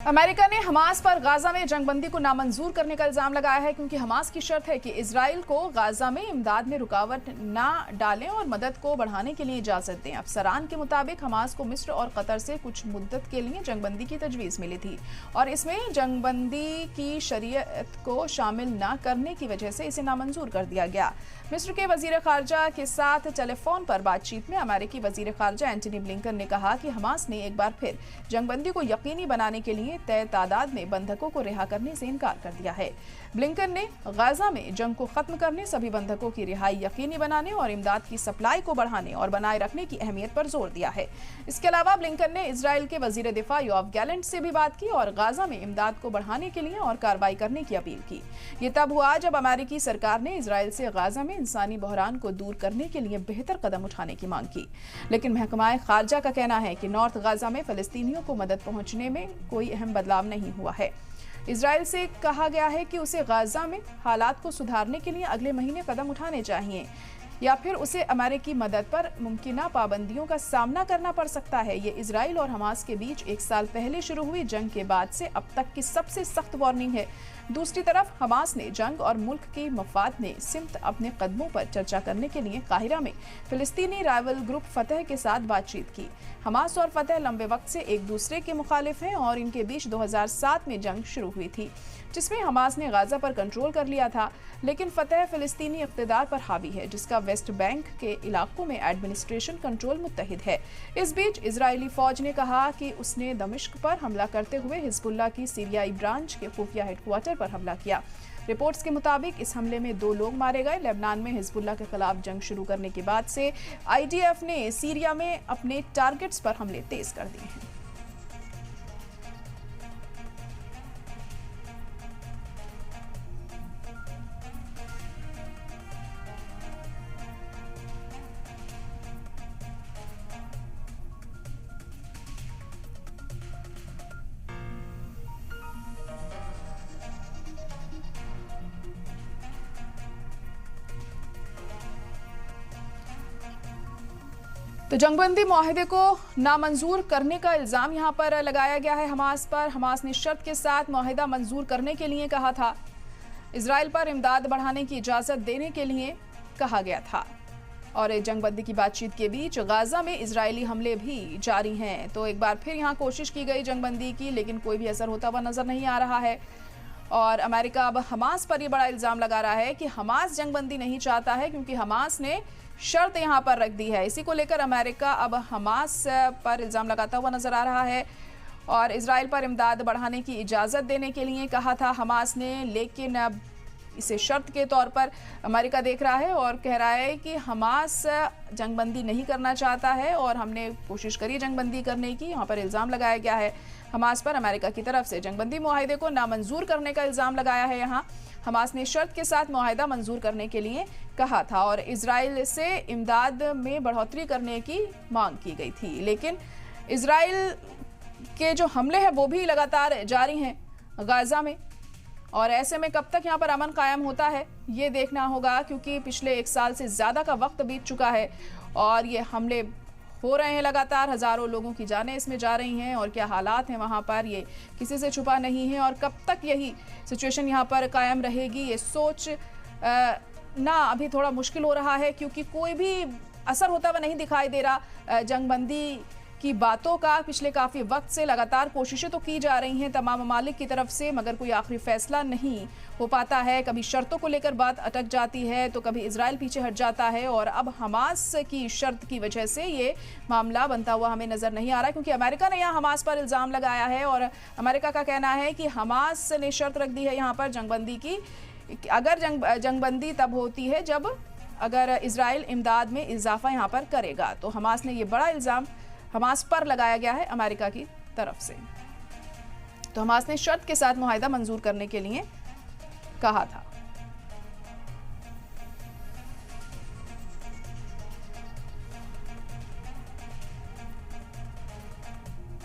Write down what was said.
America ने Hamas पर Gaza में जंगबंदी को नामंजूर करने का इल्जाम लगाया है क्योंकि हमास की शर्त है कि इजराइल को गाजा में इमदाद में रुकावट ना डालें और मदद को बढ़ाने के लिए इजाजत दें। अफसरान के मुताबिक हमास को मिस्र और कतर से कुछ मुद्दत के लिए जंगबंदी की तजवीज़ मिली थी और इसमें जंगबंदी की शरीयत को शामिल न करने की वजह से इसे नामंजूर कर दिया गया। मिस्र के वजीर खारजा के साथ टेलीफोन पर बातचीत में अमेरिकी वजीर खारजा एंटनी ब्लिंकन ने कहा कि हमास ने एक बार फिर जंगबंदी को यकीनी बनाने के लिए तय तादाद में बंधकों को रिहा करने से इनकार कर दिया है। ब्लिंकन ने गाजा में जंग को खत्म करने, सभी बंधकों की रिहाई यकीनी बनाने और इमदाद की सप्लाई को बढ़ाने और बनाए रखने की अहमियत पर जोर दिया है। इसके अलावा ब्लिंकन ने इजराइल के वजीर दिफा योआव गैलेंट से भी बात की और गाजा में इमदाद को बढ़ाने के लिए और कार्रवाई करने की अपील की। ये तब हुआ जब अमेरिकी सरकार ने इजराइल से गाजा में इंसानी बहरान को दूर करने के लिए बेहतर कदम उठाने की मांग की। लेकिन महकमा खारजा का कहना है कि नॉर्थ गाजा में फलस्तीनियों को मदद पहुंचने में कोई अहम बदलाव नहीं हुआ है। इजराइल से कहा गया है कि उसे गाजा में हालात को सुधारने के लिए अगले महीने कदम उठाने चाहिए या फिर उसे अमेरिकी मदद पर मुमकिन पाबंदियों का सामना करना पड़ सकता है। ये इजराइल और हमास के बीच एक साल पहले शुरू हुई जंग के बाद से अब तक की सबसे सख्त वार्निंग है। दूसरी तरफ हमास ने जंग और मुल्क के मफाद में सिमत अपने कदमों पर चर्चा करने के लिए काहिरा में फिलिस्तीनी राइवल ग्रुप फतह के साथ बातचीत की। हमास और फतह लंबे वक्त से एक दूसरे के मुखालिफ हैं और इनके बीच 2007 में जंग शुरू हुई थी जिसमें हमास ने गाजा पर कंट्रोल कर लिया था, लेकिन फतह फिलिस्तीनी इक़्तिदार पर हावी है जिसका वेस्ट बैंक के इलाकों में एडमिनिस्ट्रेशन कंट्रोल मुत्तहिद है। इस बीच इजरायली फौज ने कहा कि उसने दमिश्क पर हमला करते हुए हिजबुल्लाह की सीरियाई ब्रांच के खुफिया हेडक्वार्टर पर हमला किया। रिपोर्ट्स के मुताबिक इस हमले में 2 लोग मारे गए। लेबनान में हिजबुल्लाह के खिलाफ जंग शुरू करने के बाद से IDF ने सीरिया में अपने टारगेट्स पर हमले तेज कर दिए हैं। तो जंगबंदी मुआहदे को नामंजूर करने का इल्ज़ाम यहाँ पर लगाया गया है हमास पर। हमास ने शर्त के साथ मुआहदा मंजूर करने के लिए कहा था। इजराइल पर इमदाद बढ़ाने की इजाज़त देने के लिए कहा गया था और जंगबंदी की बातचीत के बीच गाजा में इजरायली हमले भी जारी हैं। तो एक बार फिर यहाँ कोशिश की गई जंगबंदी की, लेकिन कोई भी असर होता हुआ नजर नहीं आ रहा है और अमेरिका अब हमास पर यह बड़ा इल्ज़ाम लगा रहा है कि हमास जंगबंदी नहीं चाहता है क्योंकि हमास ने शर्त यहां पर रख दी है। इसी को लेकर अमेरिका अब हमास पर इल्ज़ाम लगाता हुआ नजर आ रहा है और इजराइल पर इमदाद बढ़ाने की इजाज़त देने के लिए कहा था हमास ने, लेकिन अब इसे शर्त के तौर पर अमेरिका देख रहा है और कह रहा है कि हमास जंगबंदी नहीं करना चाहता है और हमने कोशिश करी जंगबंदी करने की। यहाँ पर इल्ज़ाम लगाया गया है हमास पर अमेरिका की तरफ से जंगबंदी मुआहदे को नामंजूर करने का इल्ज़ाम लगाया है। यहाँ हमास ने शर्त के साथ मुआहदा मंजूर करने के लिए कहा था और इजराइल से इमदाद में बढ़ोतरी करने की मांग की गई थी, लेकिन इजराइल के जो हमले हैं वो भी लगातार जारी हैं गाजा में और ऐसे में कब तक यहाँ पर अमन कायम होता है ये देखना होगा क्योंकि पिछले 1 साल से ज़्यादा का वक्त बीत चुका है और ये हमले हो रहे हैं लगातार। हज़ारों लोगों की जानें इसमें जा रही हैं और क्या हालात हैं वहाँ पर ये किसी से छुपा नहीं है और कब तक यही सिचुएशन यहाँ पर कायम रहेगी ये सोच ना अभी थोड़ा मुश्किल हो रहा है क्योंकि कोई भी असर होता हुआ नहीं दिखाई दे रहा। जंगबंदी की बातों का पिछले काफ़ी वक्त से लगातार कोशिशें तो की जा रही हैं तमाम ममालिक की तरफ से, मगर कोई आखिरी फैसला नहीं हो पाता है। कभी शर्तों को लेकर बात अटक जाती है तो कभी इजराइल पीछे हट जाता है और अब हमास की शर्त की वजह से ये मामला बनता हुआ हमें नज़र नहीं आ रहा क्योंकि अमेरिका ने यहाँ हमास पर इल्ज़ाम लगाया है और अमेरिका का कहना है कि हमास ने शर्त रख दी है यहाँ पर जंगबंदी की। अगर जंगबंदी तब होती है जब अगर इजराइल इमदाद में इजाफा यहाँ पर करेगा। तो हमास ने ये बड़ा इल्ज़ाम हमास पर लगाया गया है अमेरिका की तरफ से। तो हमास ने शर्त के साथ मुआहदा मंजूर करने के लिए कहा था।